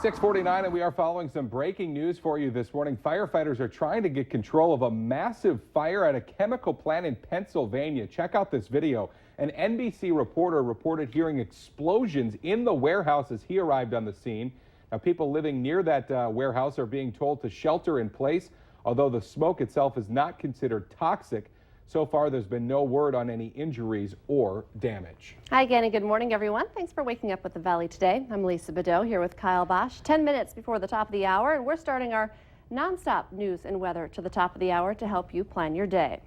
6:49, and we are following some breaking news for you this morning. Firefighters are trying to get control of a massive fire at a chemical plant in Pennsylvania. Check out this video. An NBC reporter reported hearing explosions in the warehouse as he arrived on the scene. Now, people living near that warehouse are being told to shelter in place, although the smoke itself is not considered toxic. So far, there's been no word on any injuries or damage. Hi again, and good morning, everyone. Thanks for waking up with the Valley today. I'm Lisa Bedeau here with Kyle Bosch. 10 minutes before the top of the hour, and we're starting our nonstop news and weather to the top of the hour to help you plan your day.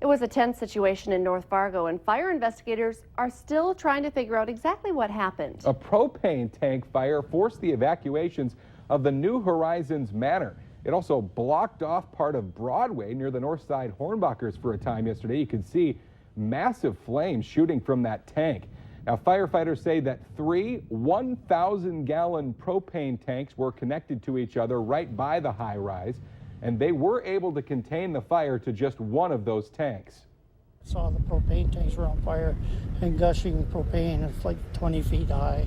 It was a tense situation in North Fargo, and fire investigators are still trying to figure out exactly what happened. A propane tank fire forced the evacuations of the New Horizons Manor. It also blocked off part of Broadway near the north side Hornbachers for a time yesterday. You can see massive flames shooting from that tank. Now, firefighters say that 3 1,000-gallon propane tanks were connected to each other right by the high rise, and they were able to contain the fire to just one of those tanks. I saw the propane tanks were on fire and gushing propane. It's like 20 feet high.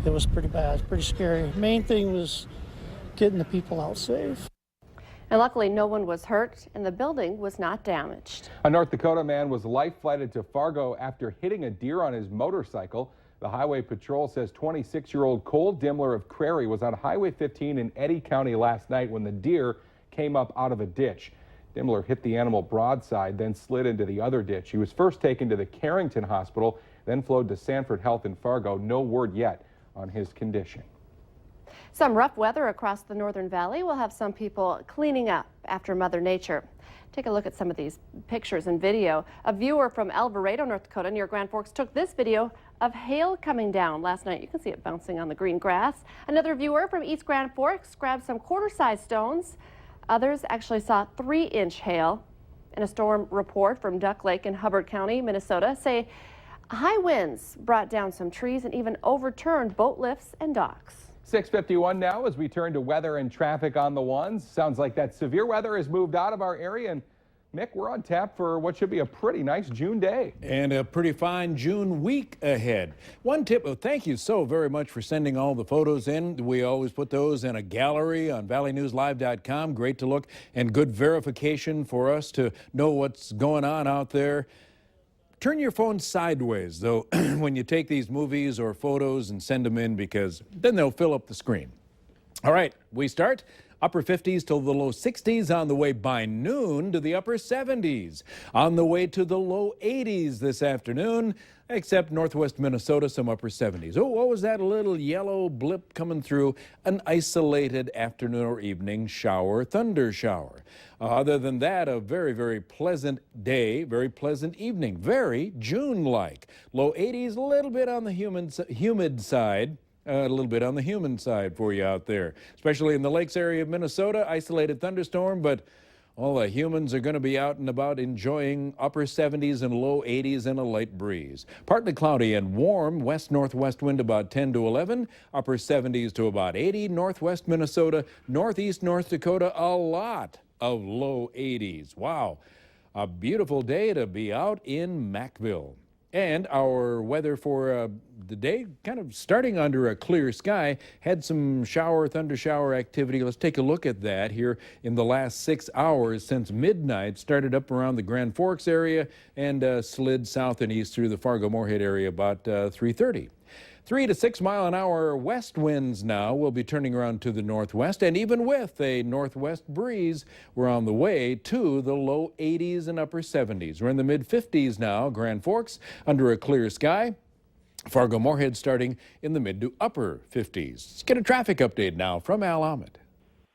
It was pretty bad, pretty scary. Main thing was getting the people out safe. And luckily, no one was hurt, and the building was not damaged. A North Dakota man was life-flighted to Fargo after hitting a deer on his motorcycle. The Highway Patrol says 26-year-old Cole Dimmler of Crary was on Highway 15 in Eddy County last night when the deer came up out of a ditch. Dimmler hit the animal broadside, then slid into the other ditch. He was first taken to the Carrington Hospital, then flown to Sanford Health in Fargo. No word yet on his condition. Some rough weather across the Northern Valley will have some people cleaning up after Mother Nature. Take a look at some of these pictures and video. A viewer from Alvarado, North Dakota, near Grand Forks, took this video of hail coming down last night. You can see it bouncing on the green grass. Another viewer from East Grand Forks grabbed some quarter-sized stones. Others actually saw 3-inch hail. And a storm report from Duck Lake in Hubbard County, Minnesota, say high winds brought down some trees and even overturned boat lifts and docks. 6:51 now as we turn to weather and traffic on the ones. Sounds like that severe weather has moved out of our area. And Mick, we're on tap for what should be a pretty nice June day. And a pretty fine June week ahead. One tip, thank you so very much for sending all the photos in. We always put those in a gallery on valleynewslive.com. Great to look and good verification for us to know what's going on out there. Turn your phone sideways, though, when you take these movies or photos and send them in, because then they'll fill up the screen. All right, we start upper 50s till the low 60s, on the way by noon to the upper 70s. On the way to the low 80s this afternoon, except northwest Minnesota, some upper 70s. Oh, what was that little yellow blip coming through? An isolated afternoon or evening shower, thunder shower. Other than that, a very, very pleasant day, very pleasant evening, very June-like. Low 80s, a little bit on the humid side. A little bit on the human side for you out there, especially in the lakes area of Minnesota. Isolated thunderstorm, but all the humans are going to be out and about enjoying upper 70s and low 80s and a light breeze. Partly cloudy and warm, west-northwest wind about 10 to 11, upper 70s to about 80, northwest Minnesota, northeast North Dakota, a lot of low 80s. Wow, a beautiful day to be out in Mackville. And our weather for the day, kind of starting under a clear sky, had some thunder shower activity. Let's take a look at that here in the last 6 hours since midnight. Started up around the Grand Forks area and slid south and east through the Fargo-Moorhead area about 3:30. 3 to 6 mile an hour west winds now will be turning around to the northwest, and even with a northwest breeze, we're on the way to the low 80s and upper 70s. We're in the mid 50s now, Grand Forks under a clear sky. Fargo-Moorhead starting in the mid to upper 50s. Let's get a traffic update now from Al Ahmed.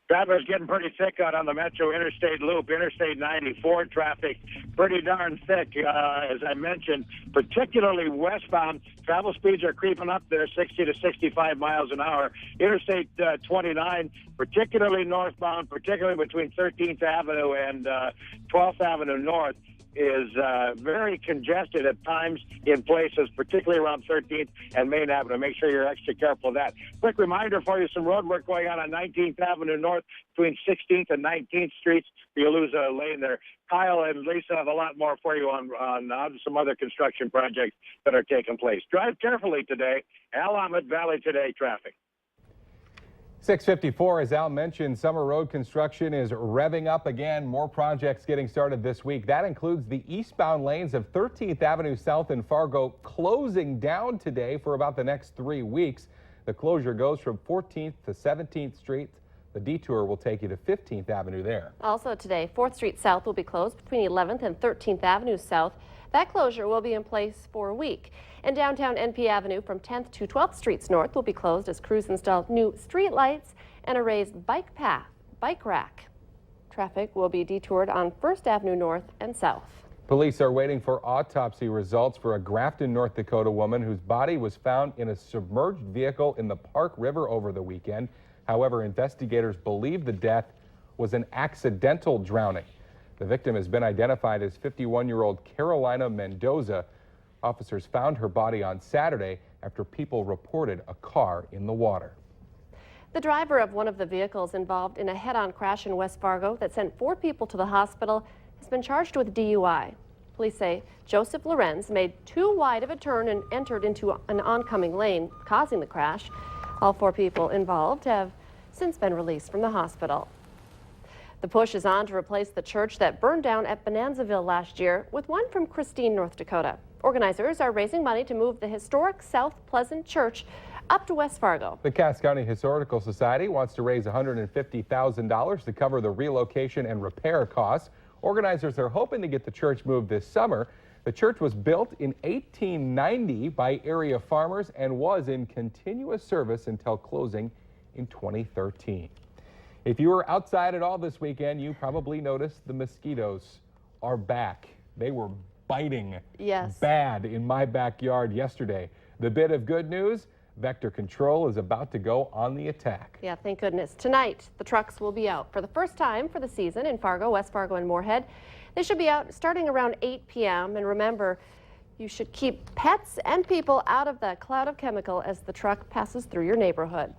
Traffic's getting pretty thick out on the Metro Interstate Loop. Interstate 94 traffic pretty darn thick, as I mentioned, particularly westbound. Travel speeds are creeping up there, 60 to 65 miles an hour. Interstate 29, particularly northbound, particularly between 13th Avenue and 12th Avenue North, is very congested at times in places, particularly around 13th and Main Avenue. Make sure you're extra careful of that. Quick reminder for you, some road work going on 19th Avenue North between 16th and 19th Streets. You'll lose a lane there. Kyle and Lisa have a lot more for you on some other construction projects that are taking place. Drive carefully today. Al Ahmed Valley Today traffic. 6:54, as Al mentioned, summer road construction is revving up again. More projects getting started this week. That includes the eastbound lanes of 13th Avenue South in Fargo closing down today for about the next 3 weeks. The closure goes from 14th to 17th Street. The detour will take you to 15th Avenue there. Also today, 4th Street South will be closed between 11th and 13th Avenue South. That closure will be in place for a week. And downtown NP Avenue from 10th to 12th Streets North will be closed as crews install new street lights and a raised bike path, bike rack. Traffic will be detoured on 1st Avenue North and South. Police are waiting for autopsy results for a Grafton, North Dakota woman whose body was found in a submerged vehicle in the Park River over the weekend. However, investigators believe the death was an accidental drowning. The victim has been identified as 51-year-old Carolina Mendoza. Officers found her body on Saturday after people reported a car in the water. The driver of one of the vehicles involved in a head-on crash in West Fargo that sent 4 people to the hospital has been charged with DUI. Police say Joseph Lorenz made too wide of a turn and entered into an oncoming lane, causing the crash. All 4 people involved have since been released from the hospital. The push is on to replace the church that burned down at Bonanzaville last year with one from Christine, North Dakota. Organizers are raising money to move the historic South Pleasant Church up to West Fargo. The Cass County Historical Society wants to raise $150,000 to cover the relocation and repair costs. Organizers are hoping to get the church moved this summer. The church was built in 1890 by area farmers and was in continuous service until closing in 2013. If you were outside at all this weekend, you probably noticed the mosquitoes are back. They were biting bad in my backyard yesterday. The bit of good news, vector control is about to go on the attack. Yeah, thank goodness. Tonight, the trucks will be out for the first time for the season in Fargo, West Fargo, and Moorhead. They should be out starting around 8 p.m. And remember, you should keep pets and people out of the cloud of chemical as the truck passes through your neighborhood.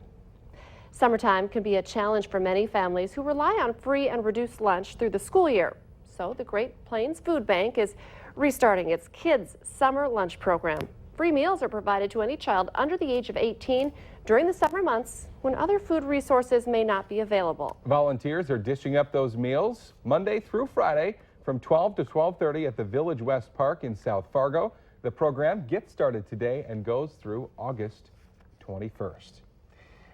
Summertime can be a challenge for many families who rely on free and reduced lunch through the school year. So the Great Plains Food Bank is restarting its Kids Summer Lunch Program. Free meals are provided to any child under the age of 18 during the summer months when other food resources may not be available. Volunteers are dishing up those meals Monday through Friday from 12 to 12:30 at the Village West Park in South Fargo. The program gets started today and goes through August 21st.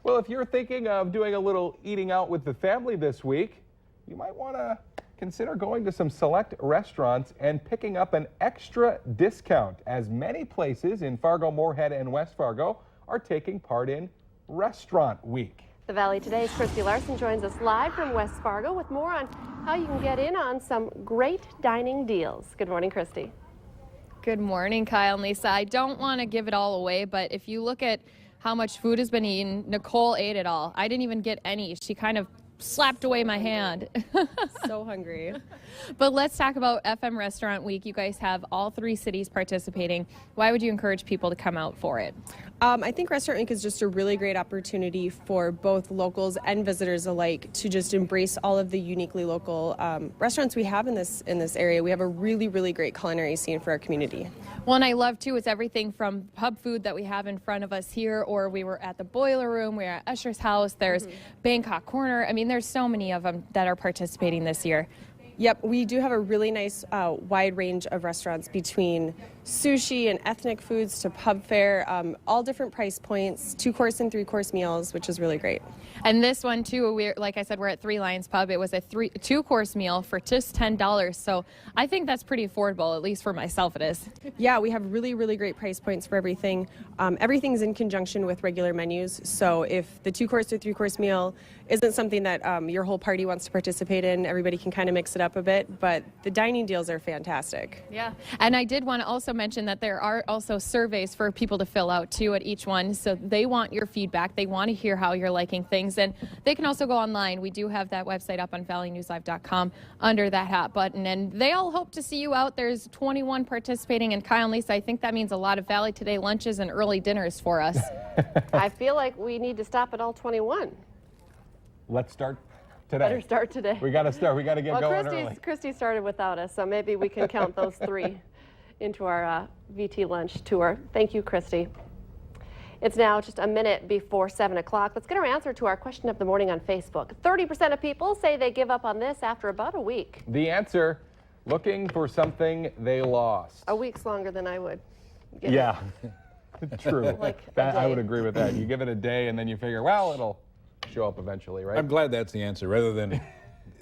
Well, if you're thinking of doing a little eating out with the family this week, you might want to consider going to some select restaurants and picking up an extra discount, as many places in Fargo, Moorhead, and West Fargo are taking part in Restaurant Week. The Valley Today's Christy Larson joins us live from West Fargo with more on how you can get in on some great dining deals. Good morning, Christy. Good morning, Kyle and Lisa. I don't want to give it all away, but if you look at how much food has been eaten, Nicole ate it all. I didn't even get any. She kind of slapped away my hand. So hungry. But let's talk about FM Restaurant Week. You guys have all 3 cities participating. Why would you encourage people to come out for it? I think Restaurant Week is just a really great opportunity for both locals and visitors alike to just embrace all of the uniquely local restaurants we have in this area. We have a really, really great culinary scene for our community. Well, and I love, too, it's everything from pub food that we have in front of us here, or we were at the Boiler Room, we're at Usher's House, there's Bangkok Corner. I mean, there's so many of them that are participating this year. Yep, we do have a really nice wide range of restaurants, between sushi and ethnic foods to pub fare, all different price points, 2-course and 3-course meals, which is really great. And this one too, like I said, we're at 3 Lions Pub. It was a 2-course meal for just $10. So I think that's pretty affordable, at least for myself it is. Yeah, we have really, really great price points for everything. Everything's in conjunction with regular menus. So if the 2-course or 3-course meal isn't something that your whole party wants to participate in, everybody can kind of mix it up a bit. But the dining deals are fantastic. Yeah, and I did want to also mention that there are also surveys for people to fill out too at each one. So they want your feedback. They want to hear how you're liking things. And they can also go online. We do have that website up on valleynewslive.com under that hot button. And they all hope to see you out. There's 21 participating. And Kyle and Lisa, I think that means a lot of Valley Today lunches and early dinners for us. I feel like we need to stop at all 21. Let's start today. Better start today. We got to start. We got to get going early. Christy started without us, so maybe we can count those 3 into our VT lunch tour. Thank you, Christy. It's now just a minute before 7 o'clock. Let's get our answer to our question of the morning on Facebook. 30% of people say they give up on this after about a week. The answer, looking for something they lost. A week's longer than I would. give it. Yeah, true. Like a That, I day. would agree with that. You give it a day and then you figure, well, it'll show up eventually, right? I'm glad that's the answer rather than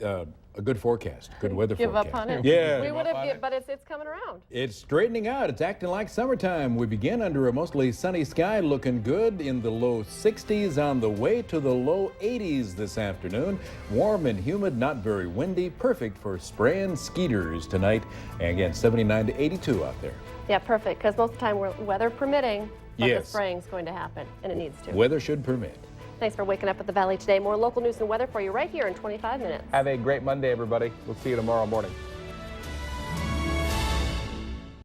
a good forecast, good weather Give forecast. up on it. Yeah. We would up on have, it. but it's coming around. It's straightening out. It's acting like summertime. We begin under a mostly sunny sky, looking good in the low 60s, on the way to the low 80s this afternoon. Warm and humid, not very windy, perfect for spraying skeeters tonight. And again, 79 to 82 out there. Yeah, perfect, because most of the time, weather permitting, but the Yes. spraying's going to happen, and it needs to. Weather should permit. Thanks for waking up with the Valley today. More local news and weather for you right here in 25 minutes. Have a great Monday, everybody. We'll see you tomorrow morning.